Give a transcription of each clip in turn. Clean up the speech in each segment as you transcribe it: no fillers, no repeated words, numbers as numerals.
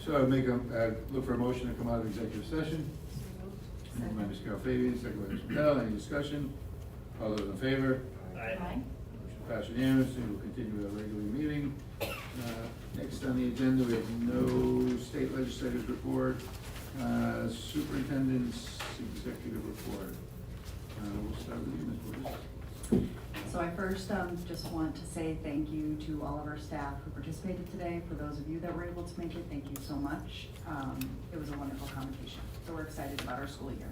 So I would make look for a motion to come out of executive session. Moved by Ms. Fabian, second by Ms. Bell. Any discussion? All those in favor? Aye. Motion passed unanimously. We'll continue with our regular meeting. Next on the agenda, we have no state legislators report. Superintendent's executive report. We'll start with you, Ms. Wood. So I first just want to say thank you to all of our staff who participated today. For those of you that were able to make it, thank you so much. It was a wonderful convocation, so we're excited about our school year.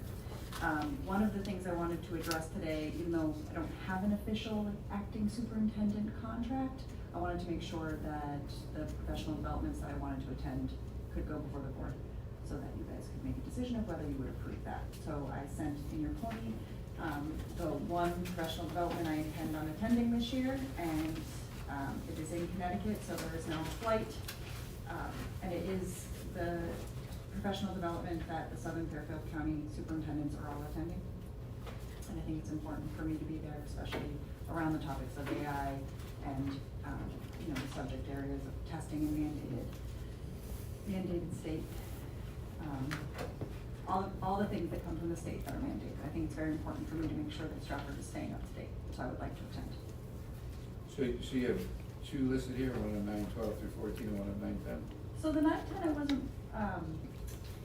One of the things I wanted to address today, even though I don't have an official acting superintendent contract, I wanted to make sure that the professional developments that I wanted to attend could go before the board so that you guys could make a decision of whether you would approve that. So I sent in your pony the one professional development I intend on attending this year, and it is in Connecticut, so there is no flight, and it is the professional development that the Southern Fairfield County superintendents are all attending. And I think it's important for me to be there, especially around the topics of AI and the subject areas of testing and mandated state, all the things that come from the state that are mandated. I think it's very important for me to make sure that Stratford is staying up to date, so I would like to attend. So you have two listed here, one on 9/12 through 14, and one on 9/10. So the 9/10, I wasn't,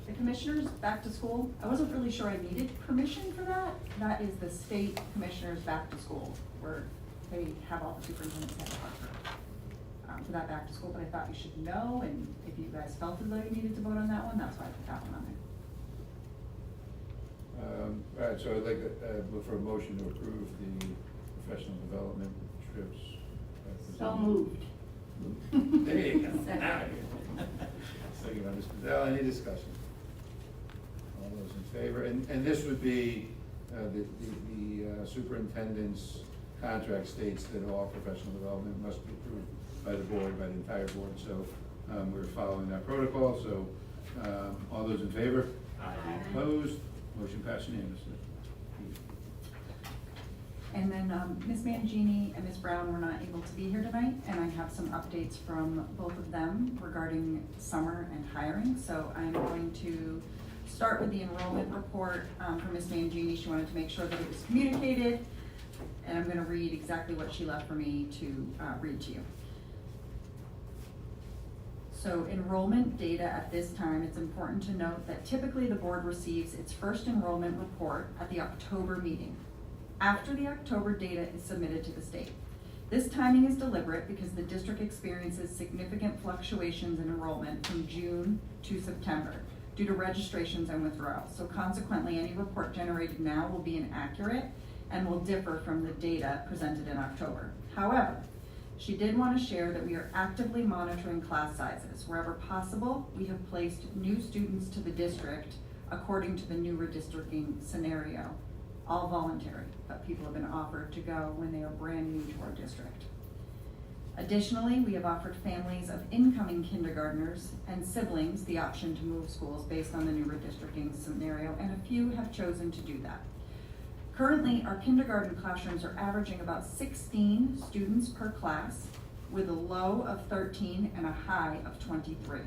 the commissioners back to school, I wasn't really sure I needed permission for that. That is the state commissioners back to school, where they have all the superintendents have a for that back to school, but I thought you should know, and if you guys felt as though you needed to vote on that one, that's why I put that one on there. All right, so I'd like to look for a motion to approve the professional development trips. So moved. There you go. Second. Now you're- Second by Ms. Bell. Any discussion? All those in favor? And this would be, the superintendent's contract states that all professional development must be approved by the board, by the entire board. So we're following that protocol. So all those in favor? Aye. Opposed? Motion passed unanimously. And then Ms. Mangini and Ms. Brown were not able to be here tonight, and I have some updates from both of them regarding summer and hiring. So I'm going to start with the enrollment report from Ms. Mangini. She wanted to make sure that it was communicated, and I'm going to read exactly what she left for me to read to you. So enrollment data at this time, it's important to note that typically the board receives its first enrollment report at the October meeting, after the October data is submitted to the state. This timing is deliberate because the district experiences significant fluctuations in enrollment from June to September due to registrations and withdrawals. So consequently, any report generated now will be inaccurate and will differ from the data presented in October. However, she did want to share that we are actively monitoring class sizes. Wherever possible, we have placed new students to the district according to the new redistricting scenario. All voluntary, but people have been offered to go when they are brand new to our district. Additionally, we have offered families of incoming kindergartners and siblings the option to move schools based on the new redistricting scenario, and a few have chosen to do that. Currently, our kindergarten classrooms are averaging about 16 students per class, with a low of 13 and a high of 23.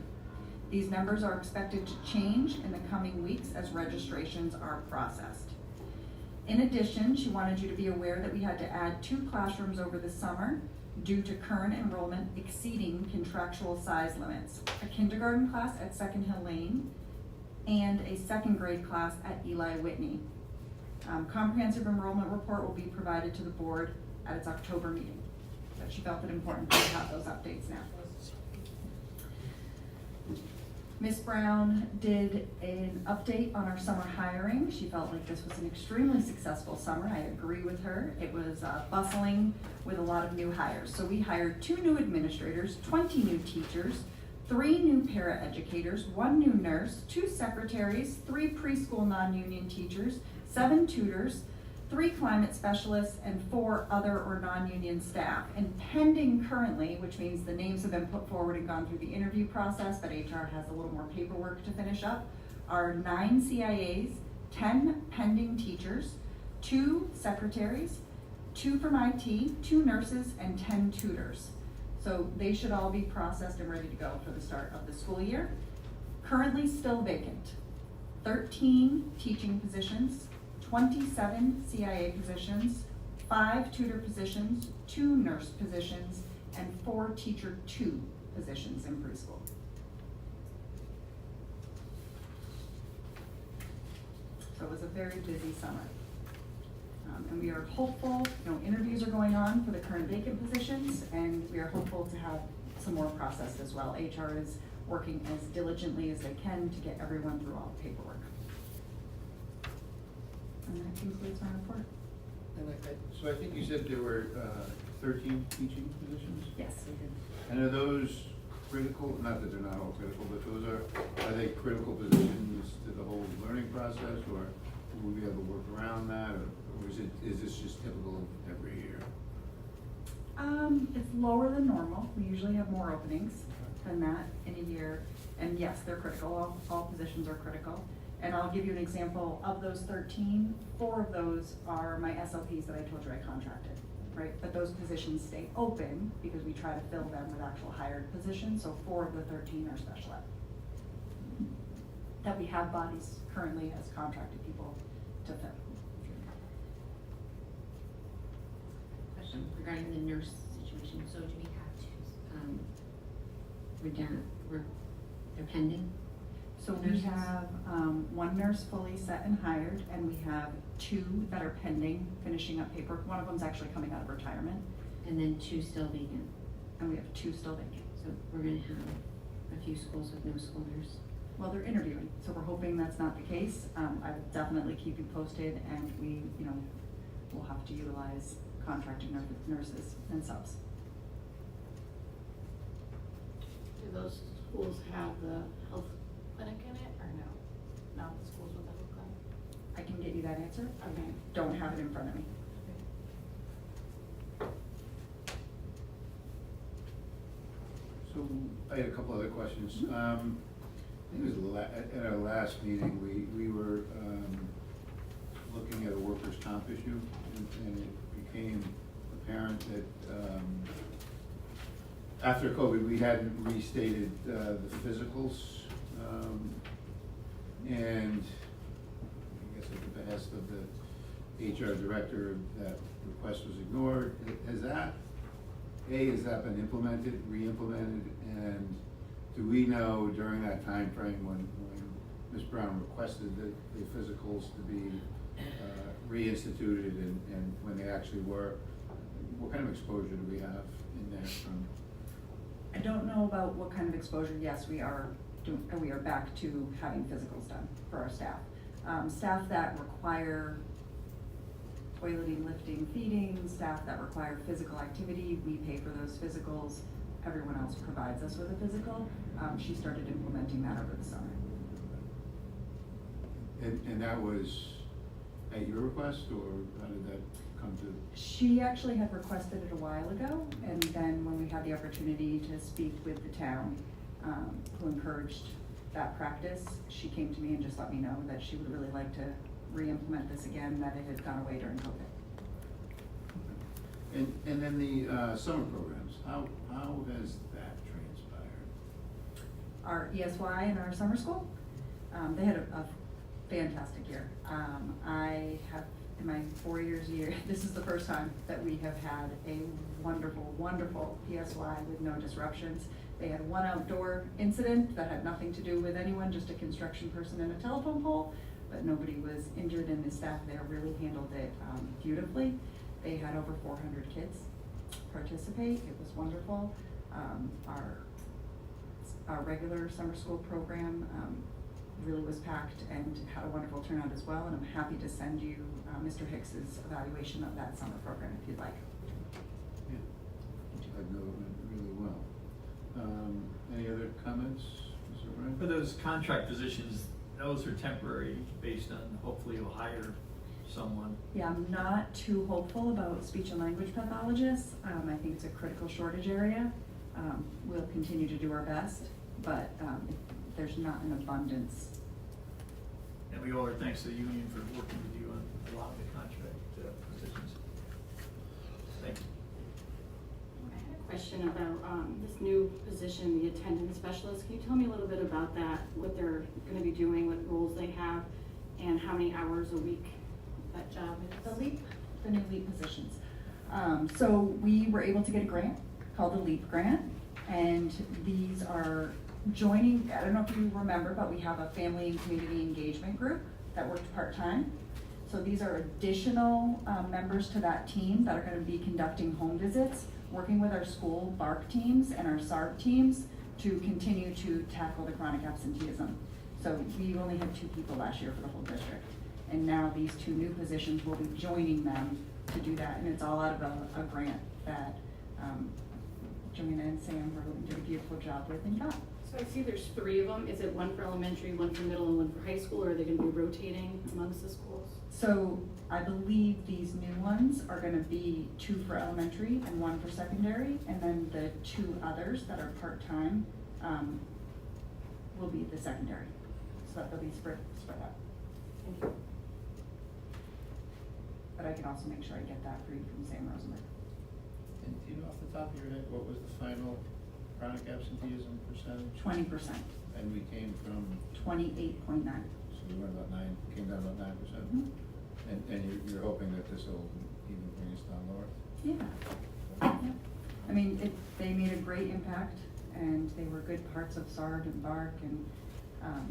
These numbers are expected to change in the coming weeks as registrations are processed. In addition, she wanted you to be aware that we had to add 2 classrooms over the summer due to current enrollment exceeding contractual size limits. A kindergarten class at Second Hill Lane and a second grade class at Eli Whitney. Comprehensive enrollment report will be provided to the board at its October meeting. But she felt it important to have those updates now. Ms. Brown did an update on our summer hiring. She felt like this was an extremely successful summer. I agree with her. It was bustling with a lot of new hires. So we hired 2 new administrators, 20 new teachers, 3 new paraeducators, 1 new nurse, 2 secretaries, 3 preschool non-union teachers, 7 tutors, 3 climate specialists, and 4 other or non-union staff. And pending currently, which means the names have been put forward and gone through the interview process, but HR has a little more paperwork to finish up, are 9 CIAs, 10 pending teachers, 2 secretaries, 2 from IT, 2 nurses, and 10 tutors. So they should all be processed and ready to go for the start of the school year. currently still vacant. 13 teaching positions, 27 CIA positions, 5 tutor positions, 2 nurse positions, and 4 teacher 2 positions in preschool. So it was a very busy summer. And we are hopeful, interviews are going on for the current vacant positions, and we are hopeful to have some more processed as well. HR is working as diligently as they can to get everyone through all the paperwork. And that concludes my report. So I think you said there were 13 teaching positions? Yes, we did. And are those critical, not that they're not all critical, but those are they critical positions to the whole learning process, or will we be able to work around that, or is this just typical of every year? It's lower than normal. We usually have more openings than that in a year. And yes, they're critical. All positions are critical. And I'll give you an example of those 13. 4 of those are my SLPs that I told you I contracted, right? But those positions stay open because we try to fill them with actual hired positions. So 4 of the 13 are special ed. That we have bodies currently as contracted people to fill. Question regarding the nurse situation. So do we have to, they're pending? So we have 1 nurse fully set and hired, and we have 2 that are pending, finishing up paperwork. One of them's actually coming out of retirement. And then 2 still vacant. And we have 2 still vacant. So we're gonna have a few schools with no school nurse. Well, they're interviewing, so we're hoping that's not the case. I will definitely keep you posted, and we, will have to utilize contracted nurses and subs. Do those schools have the health clinic in it, or no? Not the schools with the health clinic? I can get you that answer. Okay. Don't have it in front of me. So I had a couple other questions. I think it was at our last meeting, we were looking at a workers' comp issue, and it became apparent that after COVID, we hadn't restated the physicals. And I guess at the behest of the HR director, that request was ignored. Has that been implemented, re-implemented, and do we know during that time frame when Ms. Brown requested the physicals to be reinstituted and when they actually were, what kind of exposure do we have in there from? I don't know about what kind of exposure. Yes, we are back to having physicals done for our staff. Staff that require toileting, lifting, feeding, staff that require physical activity, we pay for those physicals. Everyone else provides us with a physical. She started implementing that over the summer. And that was at your request, or how did that come to? She actually had requested it a while ago, and then when we had the opportunity to speak with the town, who encouraged that practice, she came to me and just let me know that she would really like to re-implement this again, that it had gone away during COVID. And then the summer programs, how has that transpired? Our ESY and our summer school, they had a fantastic year. I have, in my 4 years here, this is the first time that we have had a wonderful, wonderful PSY with no disruptions. They had 1 outdoor incident that had nothing to do with anyone, just a construction person and a telephone pole, but nobody was injured, and the staff there really handled it beautifully. They had over 400 kids participate. It was wonderful. Our regular summer school program really was packed and had a wonderful turnout as well, and I'm happy to send you Mr. Hicks's evaluation of that summer program if you'd like. Yeah, I know it went really well. Any other comments, Mr. Ryan? For those contract positions, those are temporary, based on hopefully you'll hire someone. Yeah, I'm not too hopeful about speech and language pathologists. I think it's a critical shortage area. We'll continue to do our best, but there's not an abundance. And we owe our thanks to the union for working with you on a lot of the contract positions. Thank you. I had a question about, this new position, the attendance specialist. Can you tell me a little bit about that, what they're gonna be doing, what roles they have, and how many hours a week that job is? The new LEAP positions. So we were able to get a grant called the LEAP grant, and these are joining, I don't know if you remember, but we have a family and community engagement group that worked part-time. So these are additional members to that team that are gonna be conducting home visits, working with our school BARC teams and our SARB teams to continue to tackle the chronic absenteeism. So we only had 2 people last year for the whole district. And now these 2 new positions will be joining them to do that, and it's all out of a grant that Joanna and Sam really did a beautiful job with and got. So I see there's 3 of them. Is it one for elementary, one for middle, and one for high school, or are they gonna be rotating amongst the schools? So I believe these new ones are gonna be 2 for elementary and 1 for secondary, and then the 2 others that are part-time will be the secondary. So that they'll be spread out. Thank you. But I can also make sure I get that for you from Sam Rosenberg. And do you know off the top of your head, what was the final chronic absenteeism percentage? 20%, And we came from, 28.9. so we went about 9, came down about 9%? Mhm. And you're hoping that this will even bring us down lower? Yeah. I mean, they made a great impact, and they were good parts of SARD and BARC, and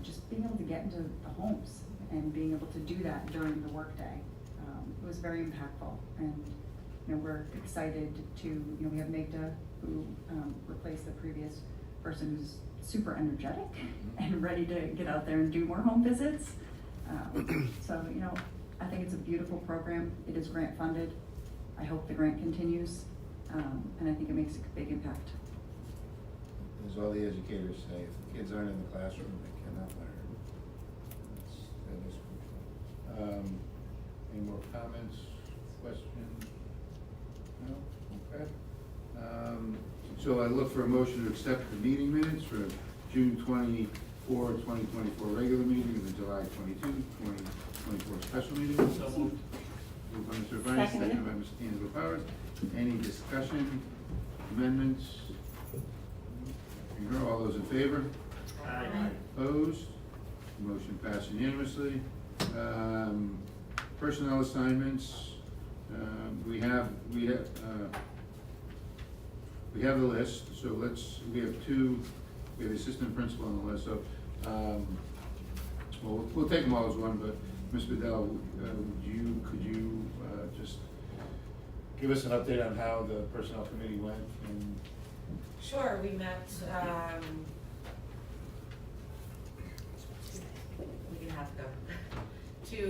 just being able to get into the homes and being able to do that during the workday. It was very impactful, and, you know, we're excited to, you know, we have Magda, who replaced the previous person, who's super energetic and ready to get out there and do more home visits. So, you know, I think it's a beautiful program. It is grant funded. I hope the grant continues, and I think it makes a big impact. As all the educators say, if the kids aren't in the classroom, they cannot learn. That is crucial. Any more comments, questions? No? Okay. So I look for a motion to accept the meeting minutes for June 24, 2024 regular meeting and the July 22, 2024 special meeting. So moved. Moved by Mr. Vice, Seconded. seconded by Mr. D'Angelo Powers. Any discussion, amendments? Hearing none, all those in favor? Aye. Opposed? Motion passed unanimously. Personnel assignments, we have the list, so we have the assistant principal on the list, so, well, we'll take them all as one, but Ms. Bedell, could you just give us an update on how the personnel committee went and? Sure, we met, we can have to go, to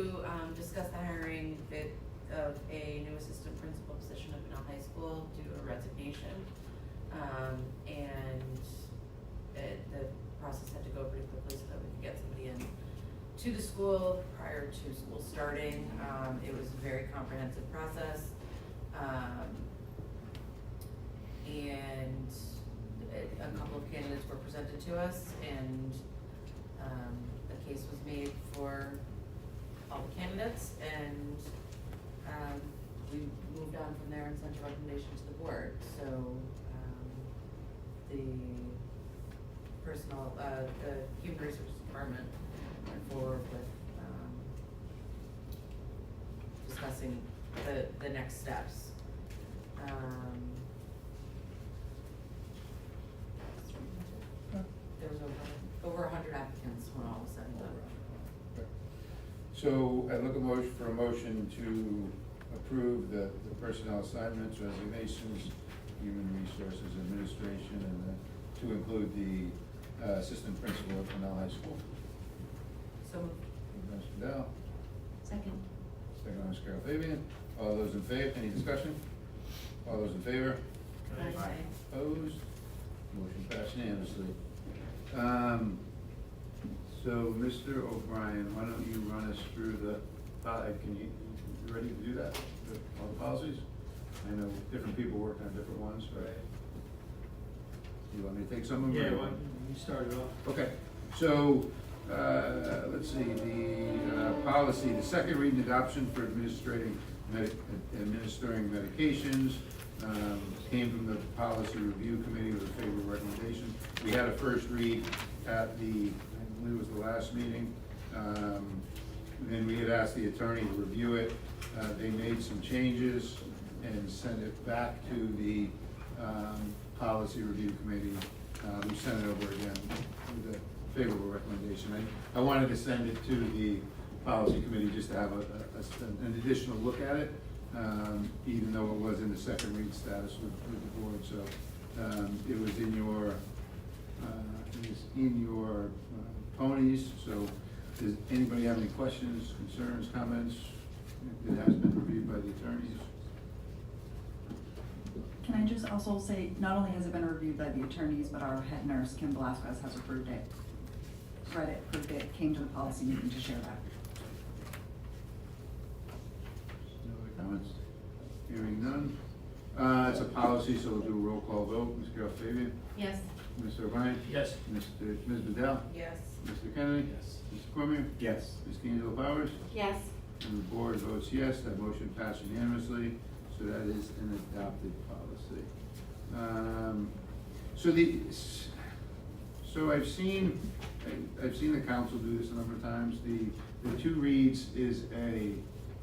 discuss the hiring bid of a new assistant principal position at Pinell High School due to a resignation. And the process had to go pretty quickly so that we could get somebody in to the school prior to school starting. It was a very comprehensive process. And a couple of candidates were presented to us, and a case was made for all the candidates, and we moved on from there and sent a recommendation to the board. So the personnel, the human resources department went forward with discussing the next steps. There was over 100 applicants when all was said and done. So I look for a motion to approve the personnel assignments, resignations, human resources administration, and to include the assistant principal at Pinell High School. So Moved by Ms. Bedell, Second. second by Ms. Carol Fabian. All those in favor, any discussion? All those in favor? Aye. Opposed? Motion passed unanimously. So Mr. O'Brien, why don't you run us through you ready to do that, all the policies? I know different people work on different ones, but you want me to take some of them? Yeah, you started off. Okay, so, let's see, the policy, the second reading adoption for administering medications. came from the Policy Review Committee with a favorable recommendation. We had a first read at the, I believe it was the last meeting. Then we had asked the attorney to review it. They made some changes and sent it back to the Policy Review Committee. We sent it over again with a favorable recommendation. I wanted to send it to the Policy Committee just to have an additional look at it, even though it was in the second read status with the board. So it was in your ponies. So does anybody have any questions, concerns, comments? It has been reviewed by the attorneys. Can I just also say, not only has it been reviewed by the attorneys, but our head nurse, Kim Velasquez, has approved it. Read it, approved it, came to the policy meeting to share that. No other comments? Hearing none. It's a policy, so we'll do a roll call vote. Ms. Carol Fabian? Yes. Mr. O'Brien? Yes. Ms. Bedell? Yes. Mr. Kennedy? Yes. Mr. Cormier? Yes. Ms. D'Angelo Powers? Yes. And the board votes yes, that motion passed unanimously, so that is an adopted policy. So I've seen the council do this a number of times. The two reads is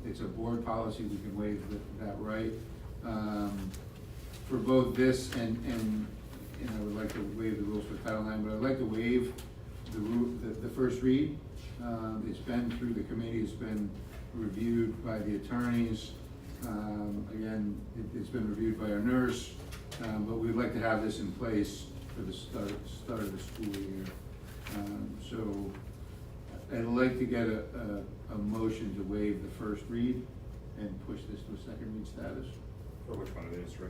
it's a board policy, we can waive that right. For both this and I would like to waive the rules for Title IX, but I'd like to waive the first read. It's been through the committee, it's been reviewed by the attorneys. Again, it's been reviewed by our nurse, but we'd like to have this in place for the start of the school year. So I'd like to get a motion to waive the first read and push this to a second read status. For which one of these? For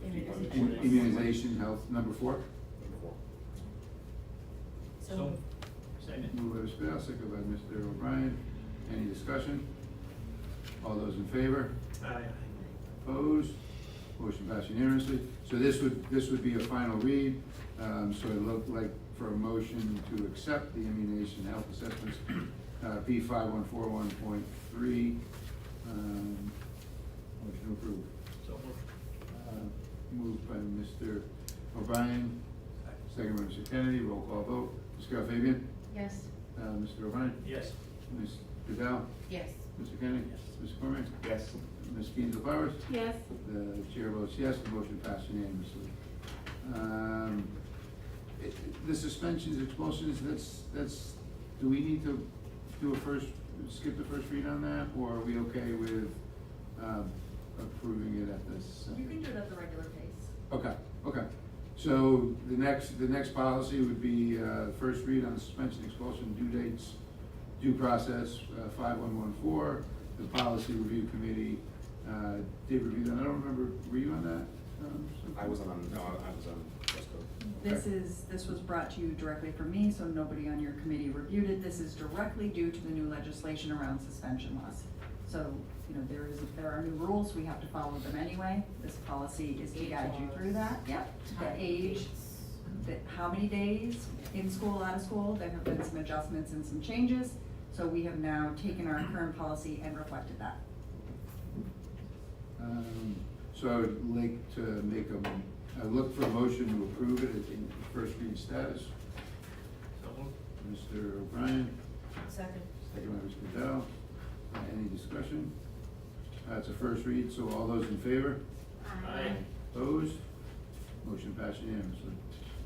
Immunization. Immunization, health, number 4. Number 4. So, second. Moved by Mr. Bell, second by Mr. O'Brien. Any discussion? All those in favor? Aye. Opposed? Motion passed unanimously. So this would be a final read. So it looked like for a motion to accept the immunization health assessments, P 5141.3. Motion approved. So moved. Moved by Mr. O'Brien, second by Mr. Kennedy. Roll call vote. Ms. Carol Fabian? Yes. Mr. O'Brien? Yes. Ms. Goodell? Yes. Mr. Kennedy? Yes. Mr. Cormier? Yes. Ms. D'Angelo Powers? Yes. The chair votes yes, the motion passed unanimously. The suspensions, expulsions, that's, do we need to do skip the first read on that, or are we okay with approving it at this? You can do it at the regular pace. Okay. So the next policy would be first read on the suspension, expulsion, due dates, due process, 5114. The Policy Review Committee did review that. I don't remember, were you on that? I was on dress code. This was brought to you directly from me, so nobody on your committee reviewed it. This is directly due to the new legislation around suspension laws. So, there are new rules, we have to follow them anyway. This policy is to guide you through that. Yep, the age, how many days in school, out of school, there have been some adjustments and some changes. So we have now taken our current policy and reflected that. So I would like to I look for a motion to approve it in first read status. So moved. Mr. O'Brien, Second. second by Ms. Goodell. Any discussion? It's a first read, so all those in favor? Aye. Opposed? Motion passed unanimously.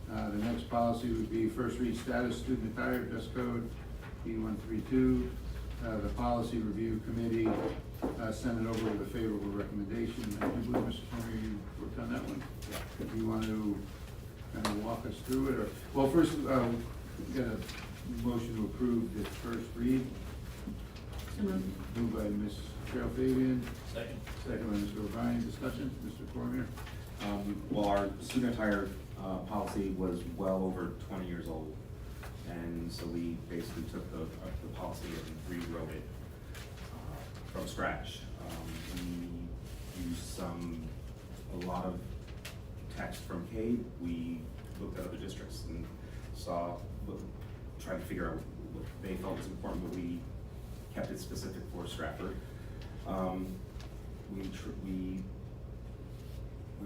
The next policy would be first read status, student attire, dress code, P132. The Policy Review Committee sent it over with a favorable recommendation. I do believe, Mr. Cormier, you worked on that one? Yeah. Do you want to kind of walk us through it, or, well, first, get a motion to approve the first read. So moved. Moved by Ms. Carol Fabian, Second. second by Mr. O'Brien. Discussion, Mr. Cormier? Well, our student attire policy was well over 20 years old. And so we basically took the policy and rewrote it from scratch. We used a lot of text from CADE. We looked at other districts and tried to figure out what they felt was important, but we kept it specific for Stratford. We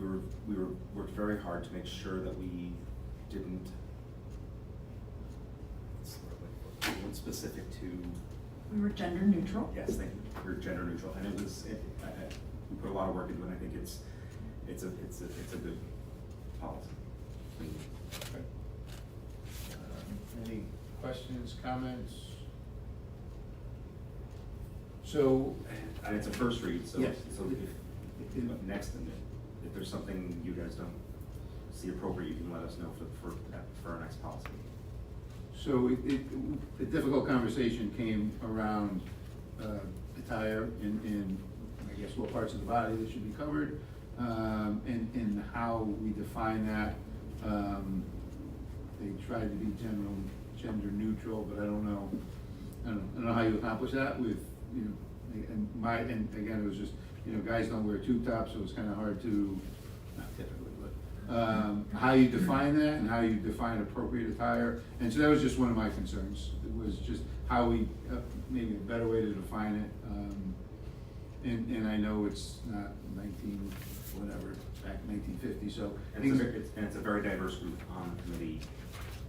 we worked very hard to make sure that we didn't, we weren't specific to, We were gender neutral. yes, thank you, we're gender neutral, and it was, we put a lot of work into it, and I think it's a good policy. Okay. Any questions, comments? So, And it's a first read, so, Yes. so if next, if there's something you guys don't see appropriate, you can let us know for our next policy. so a difficult conversation came around attire in, I guess, what parts of the body that should be covered, and how we define that. They tried to be gender neutral, but I don't know how you accomplish that with, you know, and again, it was just, you know, guys don't wear tube tops, so it's kind of hard to, not typically, but, how you define that and how you define appropriate attire. And so that was just one of my concerns. It was just how we, maybe a better way to define it. And I know it's not back in 1950, so. And it's a very diverse group on the committee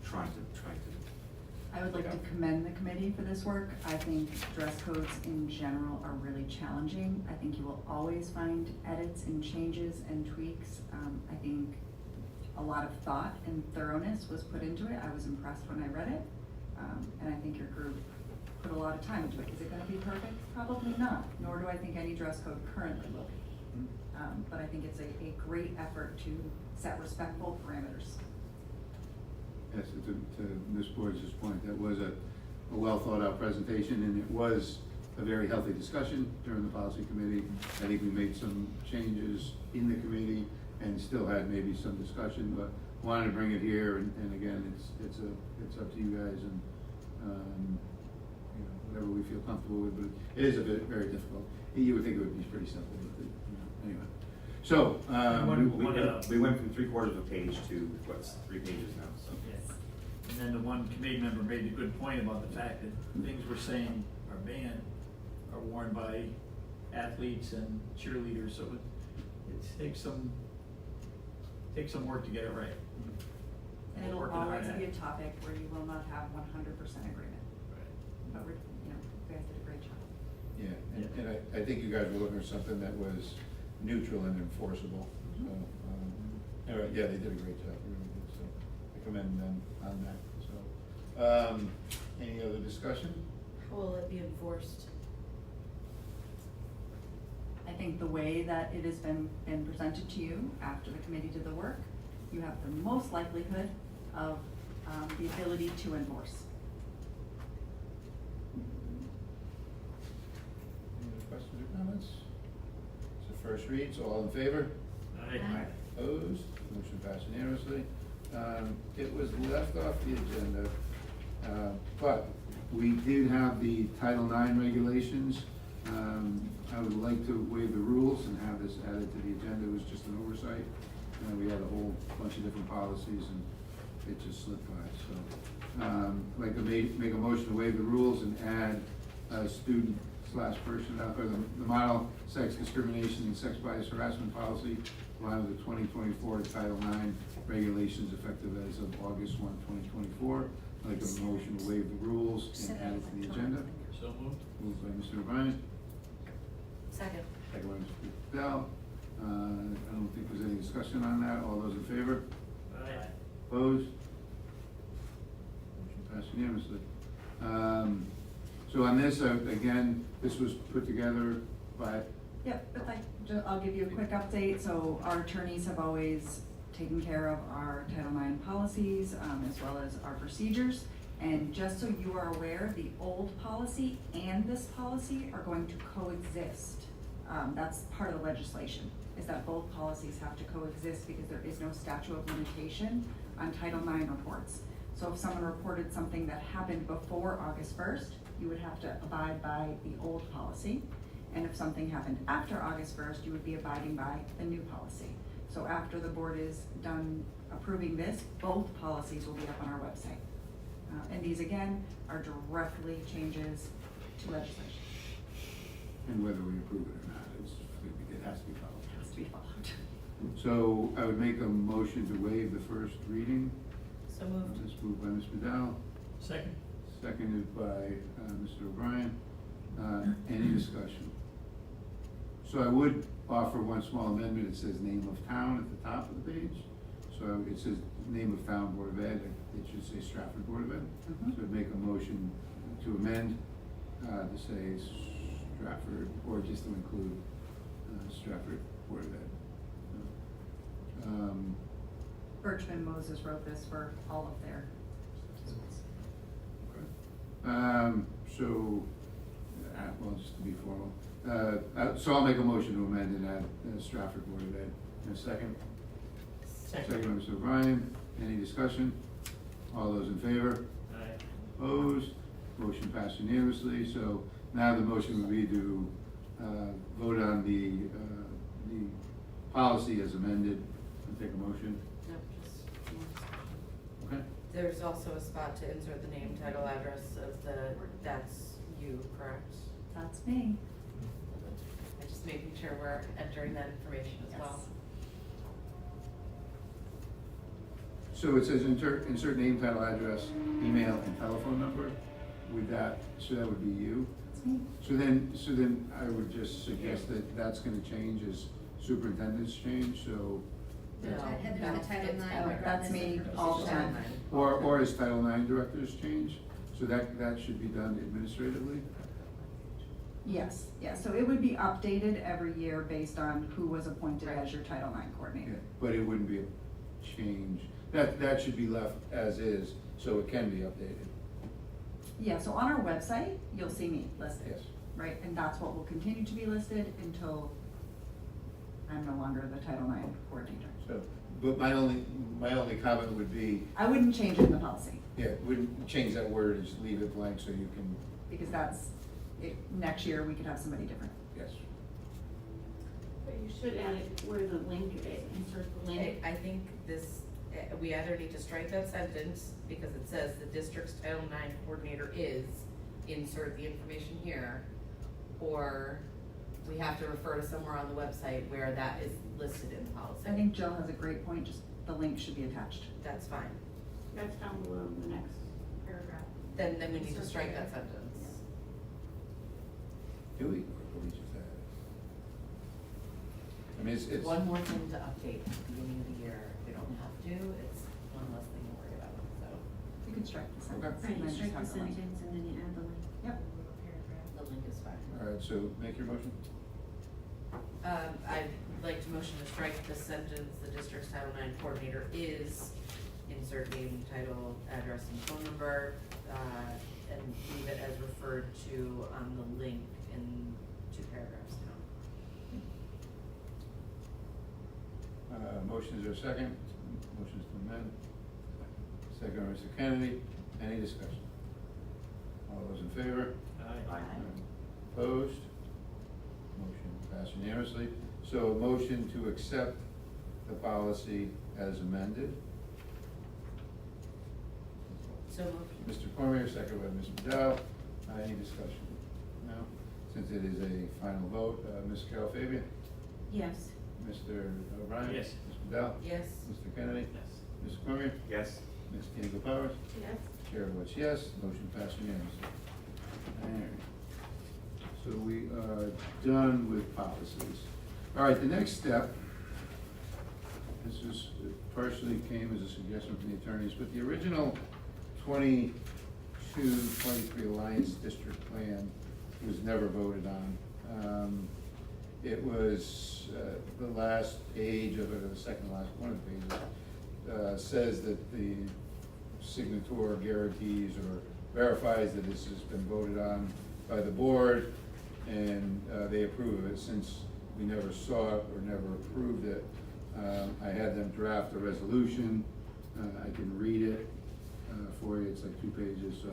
trying to. I would like to commend the committee for this work. I think dress codes in general are really challenging. I think you will always find edits and changes and tweaks. I think a lot of thought and thoroughness was put into it. I was impressed when I read it. And I think your group put a lot of time into it. Is it gonna be perfect? Probably not, nor do I think any dress code currently will be. But I think it's a great effort to set respectful parameters. Yes, to Ms. Borges' point, that was a well thought out presentation, and it was a very healthy discussion during the policy committee. I think we made some changes in the committee and still had maybe some discussion, but wanted to bring it here, and again, it's up to you guys, and, you know, whatever we feel comfortable with, but it is a bit, very difficult. You would think it would be pretty simple, but, you know, anyway. So, We went from 3/4 of a page to, what's, 3 pages now, so. Yes. And then the one committee member made a good point about the fact that things we're saying are banned are worn by athletes and cheerleaders, so it takes some work to get it right. And it'll Working hard always at be a it. topic where you will not have 100% agreement. But we're, you know, you guys did a great job. yeah, and I think you guys were looking for something that was neutral and enforceable, so, anyway, yeah, they did a great job, really did, so I commend them on that, so. Any other discussion? How will it be enforced? I think the way that it has been presented to you after the committee did the work, you have the most likelihood of the ability to enforce. Any other questions or comments? It's the first read, so all in favor? Aye. Opposed? Motion passed unanimously. It was left off the agenda, but we did have the Title IX regulations. I would like to waive the rules and have this added to the agenda. It was just an oversight. We had a whole bunch of different policies and it just slipped by, so. I'd like to make a motion to waive the rules and add student/person, or the model sex discrimination and sex bias harassment policy, along with the 2024 Title IX regulations effective as of August 1, 2024. I'd like a motion to waive the rules and add it to the agenda. So moved. Moved by Mr. O'Brien, Second. second by Mr. Bell. I don't think there's any discussion on that. All those in favor? Aye. Opposed? Motion passed unanimously. So on this, again, this was put together by, Yep, but I'll give you a quick update. So our attorneys have always taken care of our Title IX policies, as well as our procedures. And just so you are aware, the old policy and this policy are going to coexist. That's part of the legislation, is that both policies have to coexist because there is no statute of limitation on Title IX reports. So if someone reported something that happened before August 1st, you would have to abide by the old policy. And if something happened after August 1st, you would be abiding by the new policy. So after the board is done approving this, both policies will be up on our website. And these, again, are directly changes to legislation. and whether we approve it or not, it has to be followed. It has to be followed. So I would make a motion to waive the first reading. So moved. This moved by Ms. Madell, Second? seconded by Mr. O'Brien. Any discussion? So I would offer one small amendment. It says name of town at the top of the page. So it says name of town Board of Ed, it should say Stratford Board of Ed. Mhm. So I'd make a motion to amend, to say Stratford, or just to include Stratford Board of Ed. Birchman Moses wrote this for all of their schools. So, well, just to be formal, so I'll make a motion to amend and add Stratford Board of Ed. In a second? Second by Mr. O'Brien. Any discussion? All those in favor? Aye. Opposed? Motion passed unanimously. So now the motion would be to vote on the policy as amended. I'll take a motion. No, just one second. Okay? There's also a spot to insert the name, title, address of that's you, correct? That's me. I'm just making sure we're entering that information as well. So it says insert name, title, address, email, and telephone number. With that, so that would be you. That's me. So then I would just suggest that that's gonna change as superintendents change, so, No, Heather's the Title it's IX. Heather. That's me all the time. or as Title IX directors change, so that should be done administratively. Yes, so it would be updated every year based on who was appointed as your Title IX Yeah, coordinator. but it wouldn't be a change. That should be left as is, so it can be updated. Yeah, so on our website, you'll see me listed. Yes. Right, and that's what will continue to be listed until I'm no longer the Title IX coordinator. So, but my only comment would be, I wouldn't change it in the policy, yeah, wouldn't change that word, just leave it blank so you can, because that's, next year, we could have somebody different. yes. But you should add it where the link, insert the link. I think this, we either need to strike that sentence because it says the district's Title IX coordinator is, insert the information here, or we have to refer to somewhere on the website where that is listed in the policy. I think Jill has a great point, just the link should be attached. That's fine. That's down below in the next paragraph. Then we need to strike that sentence. Do we, or we just add it? I mean, it's. One more thing to update at the beginning of the year. We don't have to, it's one less thing to worry about, so. You can strike the Okay. sentence. Right, and you then just strike the have the link. sentence and then you add the link. Yep. The link is fine. All right, so make your motion. I'd like to motion to strike the sentence, the district's Title IX coordinator is, insert name, title, address, and phone number, and leave it as referred to on the link in 2 paragraphs down. Motion, is there a second? Motion is to amend. Second by Mr. Kennedy. Any discussion? All those in favor? Aye. Opposed? Motion passed unanimously. So a motion to accept the policy as amended. So moved. Mr. Cormier, second by Ms. Madell. Any discussion? No? Since it is a final vote, Ms. Carol Fabian? Yes. Mr. O'Brien? Yes. Ms. Madell? Yes. Mr. Kennedy? Yes. Mr. Cormier? Yes. Ms. Diego Powers? Yes. Chair votes yes, motion passed unanimously. All right. So we are done with policies. All right, the next step, this is, partially came as a suggestion from the attorneys, but the original 22-23 Alliance District Plan was never voted on. It was, the last page of it, or the second last, one of the pages, says that the signator guarantees or verifies that this has been voted on by the board, and they approve of it. Since we never saw it or never approved it, I had them draft a resolution. I can read it for you, it's like 2 pages, so.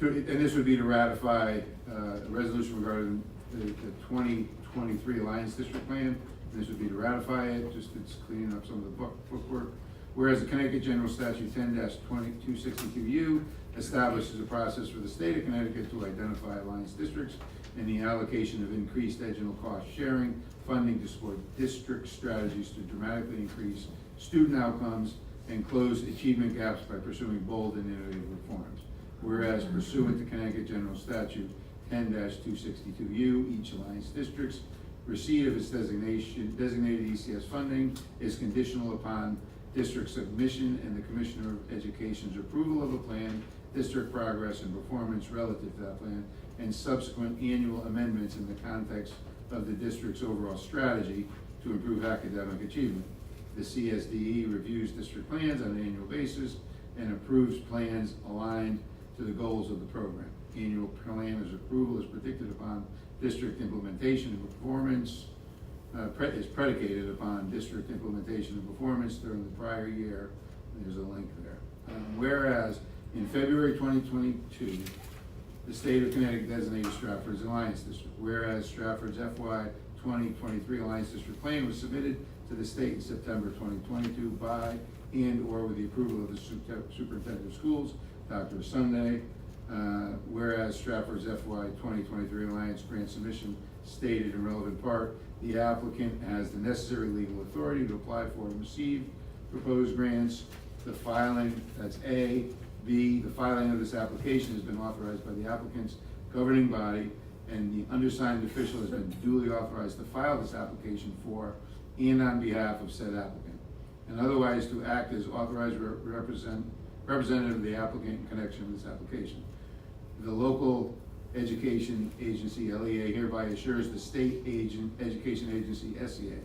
And this would be to ratify a resolution regarding the 2023 Alliance District Plan. And this would be to ratify it, just it's cleaning up some of the bookwork. Whereas the Connecticut General Statute 10-2262U establishes a process for the state of Connecticut to identify alliance districts and the allocation of increased educational cost sharing funding to support district strategies to dramatically increase student outcomes and close achievement gaps by pursuing bold and innovative reforms. Whereas pursuant to Connecticut General Statute 10-262U, each Alliance district's receipt of its designated ECS funding is conditional upon district submission and the Commissioner of Education's approval of a plan, district progress and performance relative to that plan, and subsequent annual amendments in the context of the district's overall strategy to improve academic achievement. The CSDE reviews district plans on an annual basis and approves plans aligned to the goals of the program. Annual plan's approval is predicted upon district implementation and performance, is predicated upon district implementation and performance during the prior year. There's a link there. Whereas in February 2022, the state of Connecticut designated Stratford as Alliance District. Whereas Stratford's FY 2023 Alliance District Plan was submitted to the state in September 2022 by and/or with the approval of the Superintendent of Schools, Dr. Sunday. Whereas Stratford's FY 2023 Alliance Grant submission stated in relevant part, the applicant has the necessary legal authority to apply for and receive proposed grants. The filing, that's A. B, the filing of this application has been authorized by the applicant's governing body, and the undersigned official has been duly authorized to file this application for and on behalf of said applicant, and otherwise to act as authorized representative of the applicant in connection with this application. The local education agency, LEA, hereby assures the state education agency, SEA,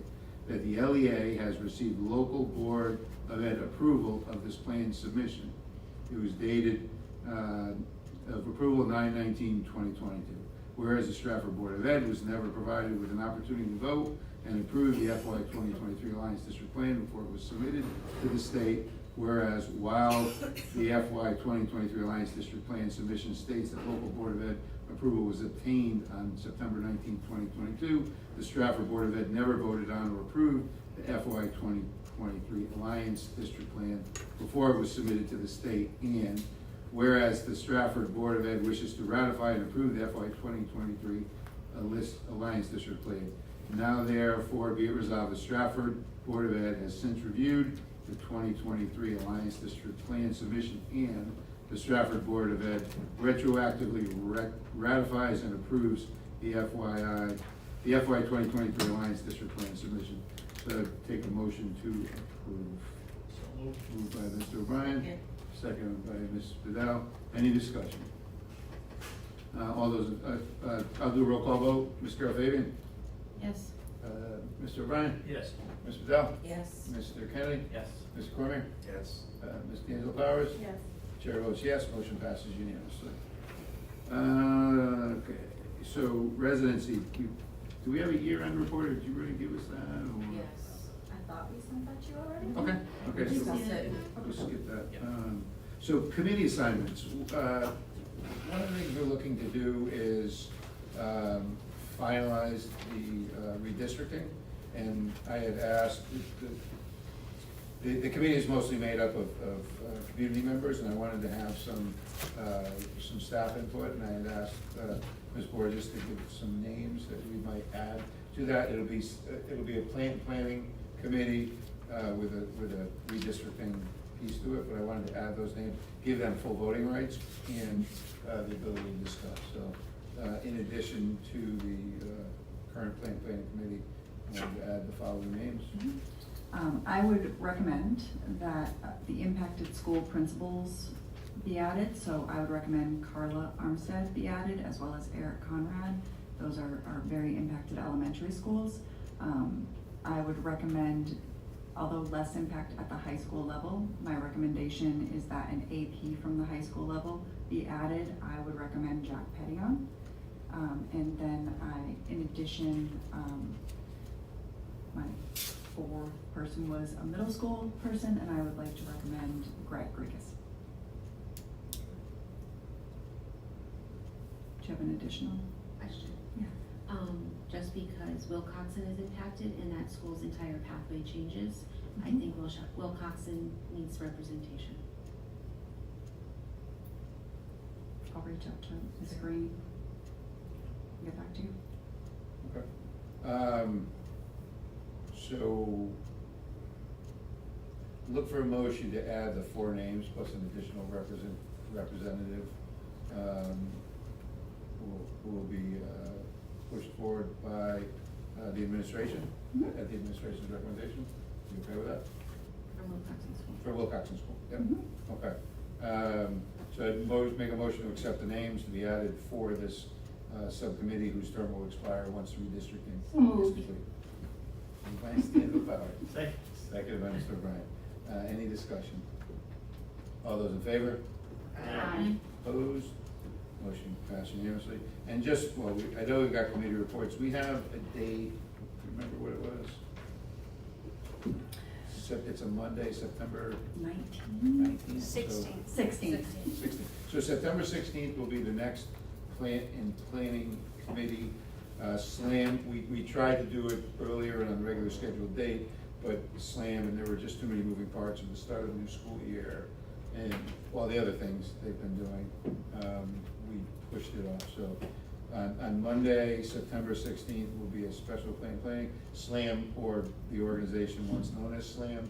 that the LEA has received local board of ed approval of this plan submission. It was dated of approval 9/19/2022. Whereas the Stratford Board of Ed was never provided with an opportunity to vote and approve the FY 2023 Alliance District Plan before it was submitted to the state. Whereas while the FY 2023 Alliance District Plan submission states that local Board of Ed approval was obtained on September 19, 2022, the Stratford Board of Ed never voted on or approved the FY 2023 Alliance District Plan before it was submitted to the state. And whereas the Stratford Board of Ed wishes to ratify and approve the FY 2023 Alliance District Plan, now therefore be it resolved, the Stratford Board of Ed has since reviewed the 2023 Alliance District Plan submission, and the Stratford Board of Ed retroactively ratifies and approves the FY 2023 Alliance District Plan submission. So take a motion to approve. So moved. Moved by Mr. O'Brien, Second. seconded by Ms. Vidal. Any discussion? All those, I'll do a roll call vote. Ms. Carol Fabian? Yes. Mr. O'Brien? Yes. Ms. Vidal? Yes. Mr. Kennedy? Yes. Mr. Cormier? Yes. Ms. D'Angelo Powers? Yes. Chair votes yes, motion passes unanimously. Okay, so residency, do we have a year-end report, or did you already give us that, or? Yes. I thought we sent that to you already. Okay, so Discuss it. we'll skip that. Yep. So committee assignments, one of the things we're looking to do is finalize the redistricting, and I had asked, the committee is mostly made up of community members, and I wanted to have some staff input, and I had asked Ms. Borges to give some names that we might add to that. It'll be a planning committee with a redistricting piece to it, but I wanted to add those names, give them full voting rights and the ability to discuss. So in addition to the current planning committee, I wanted to add the following names. I would recommend that the impacted school principals be added, so I would recommend Carla Armstead be added, as well as Eric Conrad. Those are very impacted elementary schools. I would recommend, although less impact at the high school level, my recommendation is that an AP from the high school level be added. I would recommend Jack Pettion. And then in addition, my fourth person was a middle school person, and I would like to recommend Greg Grigas. Do you have an additional? Question. Yeah. Just because Wilcoxon is impacted and that school's entire pathway changes, I Mhm. think Wilcoxon needs representation. I'll reach out to Ms. Green. get back to you. Okay. So, look for a motion to add the 4 names plus an additional representative, who will be, pushed forward by, the administration, Mhm. at the administration's recommendation. You okay with that? From Wilcoxon School. For Wilcoxon School, yep, Mhm. okay. So I'd make a motion to accept the names to be added for this, subcommittee whose term will expire once redistricting is So moved. complete. Moved by Stan Bauer. Second. Second by Mr. O'Brien. Any discussion? All those in favor? Aye. Opposed? Motion passed unanimously. And just, well, I know we've got committee reports. We have a date, remember what it was? It's a Monday, September 19th? 16th. 16th. So September 16th will be the next planning committee slam. We tried to do it earlier and on a regular scheduled date, but slam, and there were just too many moving parts at the start of the new school year. And all the other things they've been doing, we pushed it off. So on Monday, September 16th, will be a special planning. SLAM, or the organization once known as SLAM,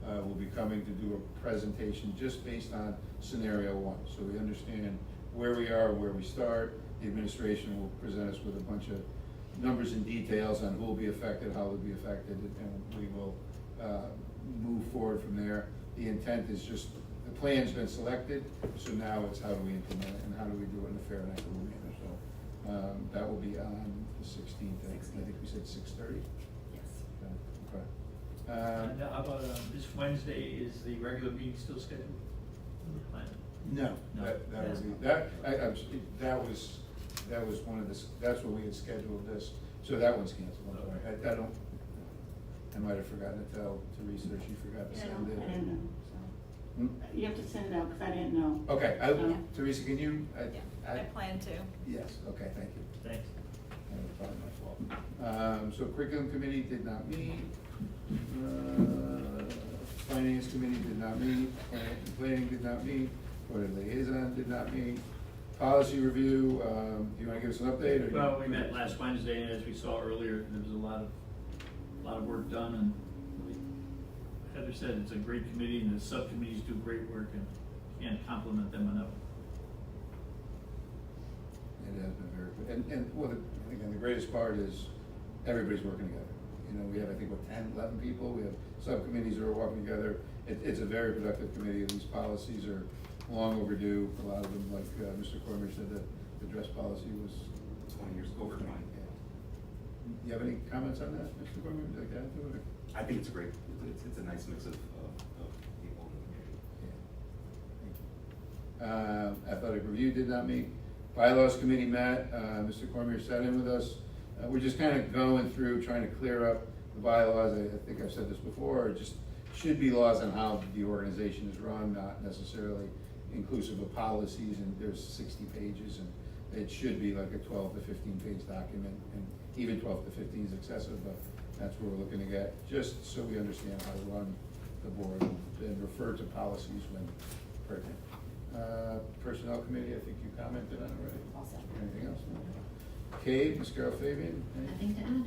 will be coming to do a presentation just based on scenario 1. So we understand where we are, where we start. The administration will present us with a bunch of numbers and details on who will be affected, how they'll be affected, and we will move forward from there. The intent is just, the plan's been selected, so now it's how do we implement it and how do we do it in a fair and equitable manner. So that will be on the 16th. I think we said 6:30. Yes. Okay. And how about, this Wednesday, is the regular meeting still scheduled? On the plan? No, No. that would be, that was one of the, that's what we had scheduled this, so that one's canceled, I'm sorry. I don't, I might have forgotten to tell Teresa, or she forgot to Yeah, send it. I didn't know, Hmm? so. You have to send it out, because I didn't know. Okay, Yeah. Teresa, can you? I plan to. Yes, okay, thank you. Thanks. That was probably my fault. So curriculum committee did not meet. Finance committee did not meet. Planning did not meet. Board of liaison did not meet. Policy review, do you wanna give us an update, or? Well, we met last Wednesday, and as we saw earlier, there was a lot of work done, and Heather said it's a great committee, and the subcommittees do great work, and can't compliment them enough. It has been very good. And well, again, the greatest part is everybody's working together. You know, we have, I think, 10, 11 people. We have subcommittees that are working together. It's a very productive committee. These policies are long overdue. A lot of them, like Mr. Cormier said, that the dress policy was 20 years over 20. Yeah. You have any comments on that, Mr. Cormier? Would you like to add to it? I think it's great. It's a nice mix of people in the community. Yeah. Athletic review did not meet. Bylaws committee met. Mr. Cormier sat in with us. We're just kind of going through, trying to clear up the bylaws. I think I've said this before. It just should be laws on how the organization is run, not necessarily inclusive of policies. And there's 60 pages, and it should be like a 12 to 15 page document. And even 12 to 15 is excessive, but that's where we're looking to get, just so we understand how to run the board and refer to policies when pertinent. Personnel committee, I think you commented on already. Also. Anything else? Kate, Ms. Carol Fabian? Nothing to add.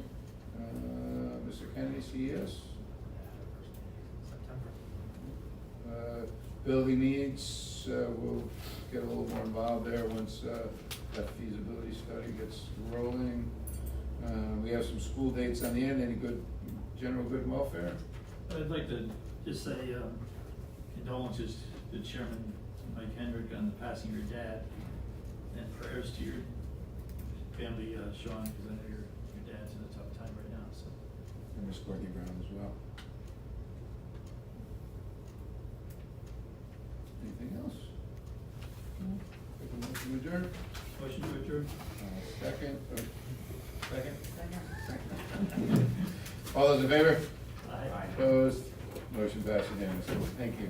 Mr. Kennedy, CES? Building needs, we'll get a little more involved there once that feasibility study gets rolling. We have some school dates on the end. Any good, general good welfare? I'd like to just say condolences to Chairman Mike Hendrick on the passing of your dad, and prayers to your family, Sean, because I know your dad's in a tough time right now, so. And Ms. Courtney Brown as well. Anything else? Take a motion to adjourn? Motion to adjourn? Second? Second? Second. All those in favor? Aye. Opposed? Motion passed unanimously. Thank you.